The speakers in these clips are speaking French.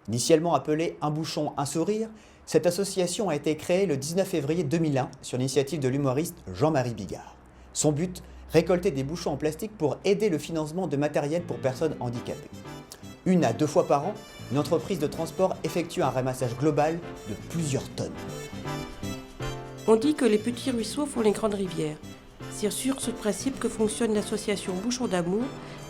Initialement appelée Un bouchon, un sourire, cette association a été créée le 19 février 2001 sur l'initiative de l'humoriste Jean-Marie Bigard. Son but, récolter des bouchons en plastique pour aider le financement de matériel pour personnes handicapées. 1 à 2 fois par an, une entreprise de transport effectue un ramassage global de plusieurs tonnes. On dit que les petits ruisseaux font les grandes rivières. C'est sur ce principe que fonctionne l'association Bouchons d'amour,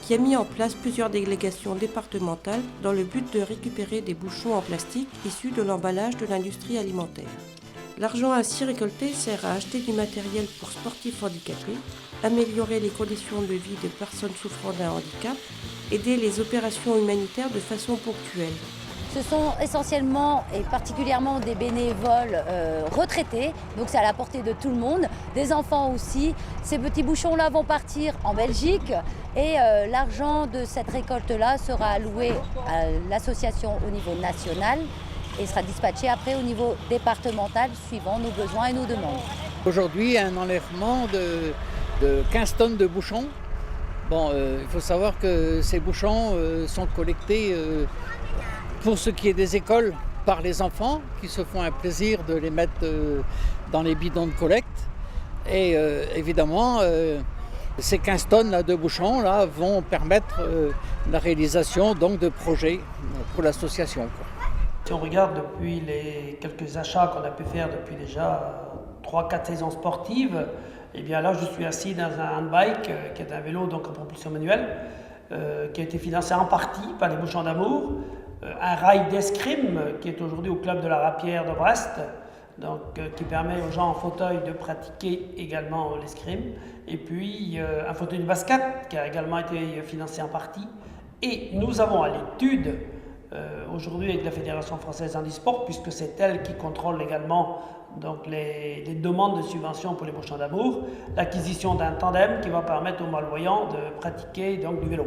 qui a mis en place plusieurs délégations départementales dans le but de récupérer des bouchons en plastique issus de l'emballage de l'industrie alimentaire. L'argent ainsi récolté sert à acheter du matériel pour sportifs handicapés, améliorer les conditions de vie de personnes souffrant d'un handicap, aider les opérations humanitaires de façon ponctuelle. Ce sont essentiellement et particulièrement des bénévoles retraités, donc c'est à la portée de tout le monde, des enfants aussi. Ces petits bouchons-là vont partir en Belgique et l'argent de cette récolte-là sera alloué à l'association au niveau national et sera dispatché après au niveau départemental suivant nos besoins et nos demandes. Aujourd'hui, un enlèvement de 15 tonnes de bouchons. Bon, il faut savoir que ces bouchons sont collectés pour ce qui est des écoles par les enfants qui se font un plaisir de les mettre dans les bidons de collecte. Et évidemment, ces 15 tonnes là, de bouchons là, vont permettre la réalisation donc, de projets pour l'association, quoi. Si on regarde depuis les quelques achats qu'on a pu faire depuis déjà 3-4 saisons sportives, et bien là je suis assis dans un handbike qui est un vélo donc en propulsion manuelle qui a été financé en partie par les Bouchons d'amour, un rail d'escrime qui est aujourd'hui au club de la Rapière de Brest, donc, qui permet aux gens en fauteuil de pratiquer également l'escrime, et puis un fauteuil de basket qui a également été financé en partie. Et nous avons à l'étude aujourd'hui avec la Fédération française handisport, puisque c'est elle qui contrôle également donc, les demandes de subventions pour les Bouchons d'amour, l'acquisition d'un tandem qui va permettre aux malvoyants de pratiquer donc, du vélo.